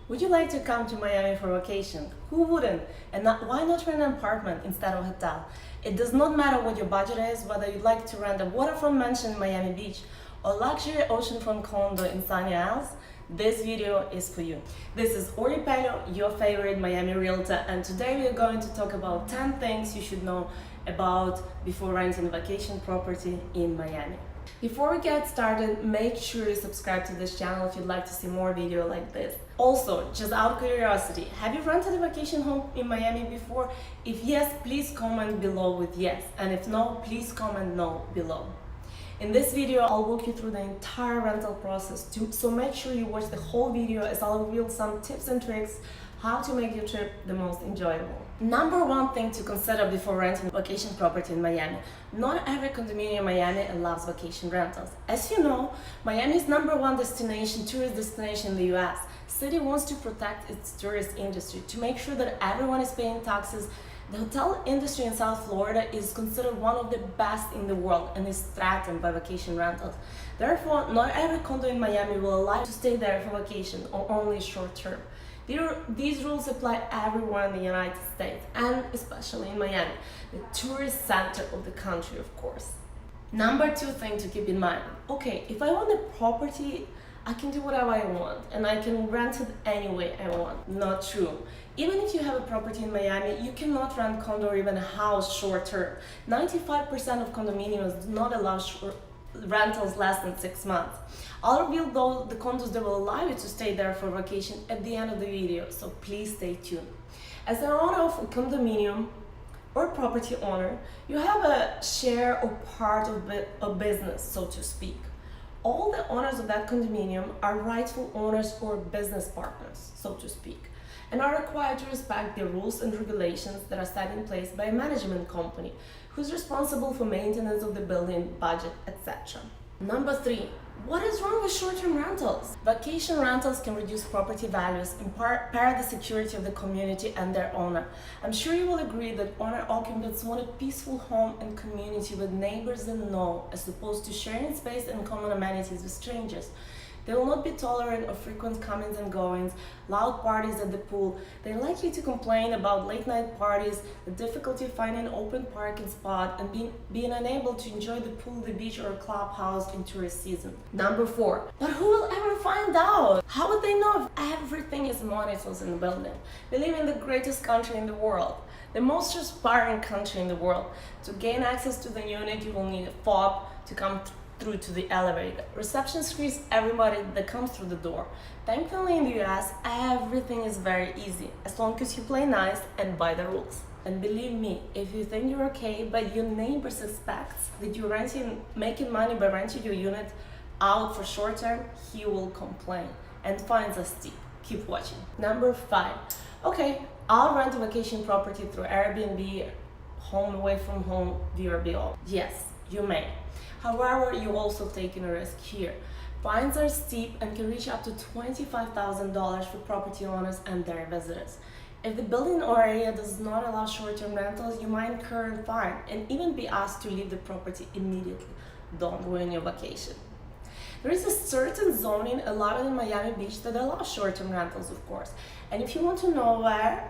Would you like to come to Miami for vacation? Who wouldn't? And why not rent an apartment instead of a hotel? It does not matter what your budget is, whether you'd like to rent a waterfront mansion in Miami Beach or luxury oceanfront condo in Sunny Isles. This video is for you. This is Ori Pello, your favorite Miami realtor, and today we are going to talk about 10 things you should know about before renting a vacation property in Miami. Before we get started, make sure you subscribe to this channel if you'd like to see more videos like this. Also, just out of curiosity, have you rented a vacation home in Miami before? If yes, please comment below with yes, and if no, please comment no below. In this video, I'll walk you through the entire rental process, so make sure you watch the whole video as I'll reveal some tips and tricks how to make your trip the most enjoyable. Number one thing to consider before renting a vacation property in Miami. Not every condominium in Miami allows vacation rentals. As you know, Miami is number one tourist destination in the US. City wants to protect its tourist industry to make sure that everyone is paying taxes. The hotel industry in South Florida is considered one of the best in the world and is threatened by vacation rentals. Therefore, not every condo in Miami will allow you to stay there for vacation or only short term. These rules apply everywhere in the United States and especially in Miami, the tourist center of the country, of course. Number two thing to keep in mind. Okay, if I want a property, I can do whatever I want and I can rent it any way I want. Not true. Even if you have a property in Miami, you cannot rent condo or even a house short term. 95% of condominiums do not allow rentals less than 6 months. I'll reveal the condos that will allow you to stay there for vacation at the end of the video, so please stay tuned. As an owner of a condominium or property owner, you have a share or part of a business, so to speak. All the owners of that condominium are rightful owners or business partners, so to speak, and are required to respect the rules and regulations that are set in place by a management company who's responsible for maintenance of the building, budget, etc. Number three, what is wrong with short-term rentals? Vacation rentals can reduce property values, impair the security of the community and their owner. I'm sure you will agree that owner-occupants want a peaceful home and community with neighbors they know, as opposed to sharing space and common amenities with strangers. They will not be tolerant of frequent comings and goings, loud parties at the pool. They're likely to complain about late night parties, the difficulty finding an open parking spot, and being unable to enjoy the pool, the beach, or a clubhouse in tourist season. Number four, but who will ever find out? How would they know if everything is monitors in the building? We live in the greatest country in the world, the most transparent country in the world. To gain access to the unit, you will need a fob to come through to the elevator. Reception screens everybody that comes through the door. Thankfully in the US, everything is very easy, as long as you play nice and by the rules. And believe me, if you think you're okay, but your neighbor suspects that you're making money by renting your unit out for short term, he will complain and fines are steep. Keep watching. Number five, okay, I'll rent a vacation property through Airbnb, home away from home, VRBO. Yes, you may. However, you're also taking a risk here. Fines are steep and can reach up to $25,000 for property owners and their visitors. If the building or area does not allow short-term rentals, you might incur a fine and even be asked to leave the property immediately. Don't ruin your vacation. There is a certain zoning allowed in Miami Beach that allows short-term rentals, of course. And if you want to know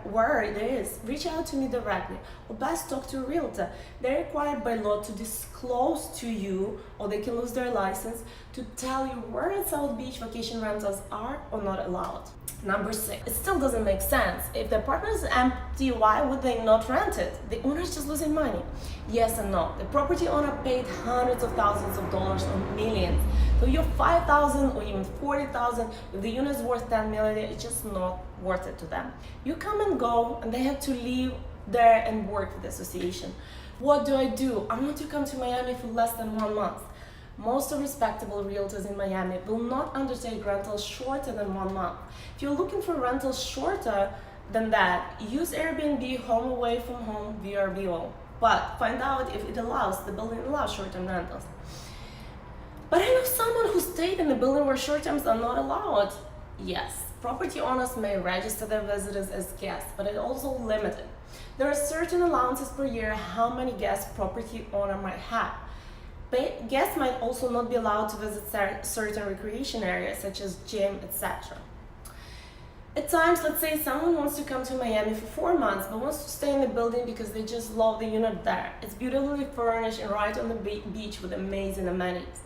where it is, reach out to me directly or best talk to a realtor. They're required by law to disclose to you, or they can lose their license, to tell you where in South Beach vacation rentals are or not allowed. Number six, it still doesn't make sense. If the apartment is empty, why would they not rent it? The owner is just losing money. Yes and no. The property owner paid hundreds of thousands of dollars or millions. So you're $5,000 or even $40,000. If the unit is worth $10 million, it's just not worth it to them. You come and go, and they have to live there and work with the association. What do I do? I want to come to Miami for less than 1 month. Most of respectable realtors in Miami will not undertake rentals shorter than 1 month. If you're looking for rentals shorter than that, use Airbnb, home away from home, VRBO. But find out if the building allows short-term rentals. But I know someone who stayed in the building where short terms are not allowed. Yes, property owners may register their visitors as guests, but it's also limited. There are certain allowances per year how many guests property owner might have. Guests might also not be allowed to visit certain recreation areas such as gym, etc. A At times, let's say someone wants to come to Miami for 4 months but wants to stay in the building because they just love the unit there. It's beautifully furnished and right on the beach with amazing amenities.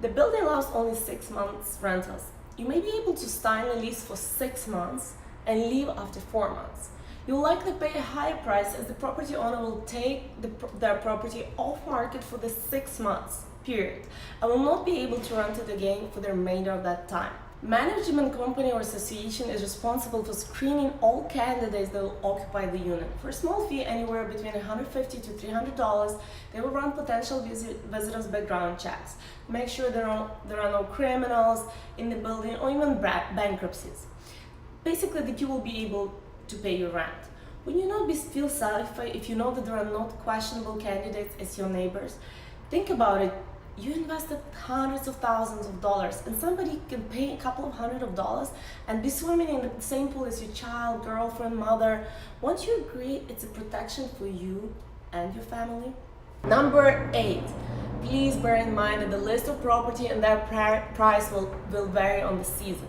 The building allows only 6 months rentals. You may be able to sign a lease for 6 months and leave after 4 months. You'll likely pay a higher price as the property owner will take their property off market for the 6 months period and will not be able to rent it again for the remainder of that time. Management company or association is responsible for screening all candidates that will occupy the unit. For a small fee, anywhere between $150 to $300, they will run potential visitors background checks. Make sure there are no criminals in the building or even bankruptcies. Basically, that you will be able to pay your rent. Will you not feel satisfied if you know that there are not questionable candidates as your neighbors? Think about it. You invested hundreds of thousands of dollars and somebody can pay a couple of $100 and be swimming in the same pool as your child, girlfriend, mother. Won't you agree it's a protection for you and your family? Number 8. Please bear in mind that the list of property and their price will vary on the season.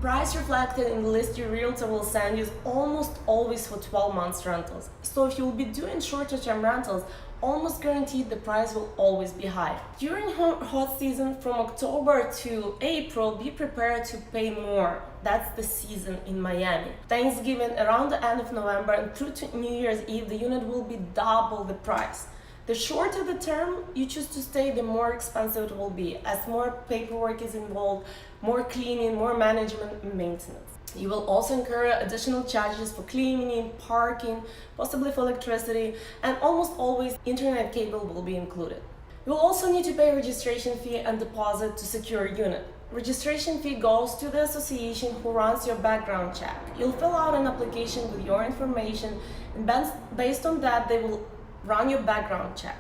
Price reflected in the list your realtor will send you is almost always for 12 months rentals. So if you will be doing shorter term rentals, almost guaranteed the price will always be high. During hot season from October to April, be prepared to pay more. That's the season in Miami. Thanksgiving around the end of November and through to New Year's Eve, the unit will be double the price. The shorter the term you choose to stay, the more expensive it will be, as more paperwork is involved, more cleaning, more management and maintenance. You will also incur additional charges for cleaning, parking, possibly for electricity, and almost always internet cable will be included. You will also need to pay a registration fee and deposit to secure a unit. Registration fee goes to the association who runs your background check. You'll fill out an application with your information, and based on that, they will run your background check.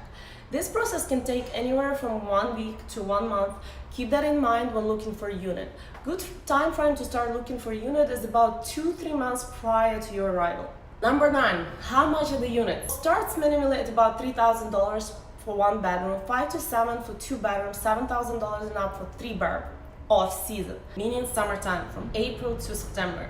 This process can take anywhere from 1 week to 1 month. Keep that in mind when looking for a unit. Good time frame to start looking for a unit is about 2-3 months prior to your arrival. Number 9. How much are the units? Starts minimally at about $3,000 for 1 bedroom, 5 to 7 for 2 bedrooms, $7,000 and up for 3 bedrooms off season, meaning summertime from April to September.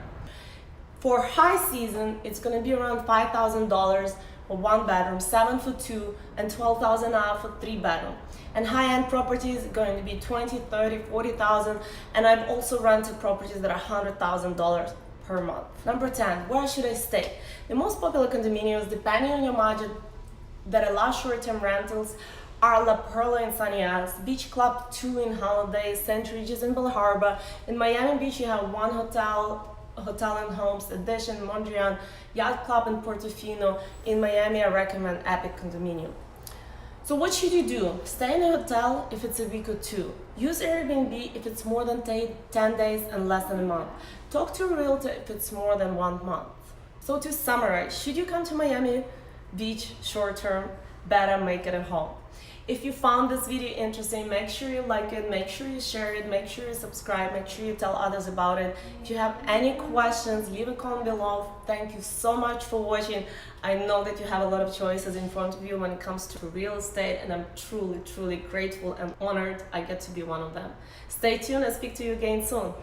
For high season, it's going to be around $5,000 for 1 bedroom, 7 for 2, and $12,000 out for 3 bedroom. And high-end properties are going to be $20,000, $30,000, $40,000, and I've also rented properties that are $100,000 per month. Number 10, where should I stay? The most popular condominiums, depending on your budget, that allow short-term rentals are La Perla in Sunny Isles, Beach Club 2 in Holidays, St. Regis in Bal Harbour. In Miami Beach, you have one hotel and Homes, Edition, Mondrian, Yacht Club in Portofino. In Miami, I recommend Epic Condominium. So what should you do? Stay in a hotel if it's a week or 2. Use Airbnb if it's more than 10 days and less than a month. Talk to a realtor if it's more than 1 month. So to summarize, should you come to Miami Beach short term? Better make it at home. If you found this video interesting, make sure you like it, make sure you share it, make sure you subscribe, make sure you tell others about it. If you have any questions, leave a comment below. Thank you so much for watching. I know that you have a lot of choices in front of you when it comes to real estate, and I'm truly, truly grateful and honored I get to be one of them. Stay tuned and speak to you again soon.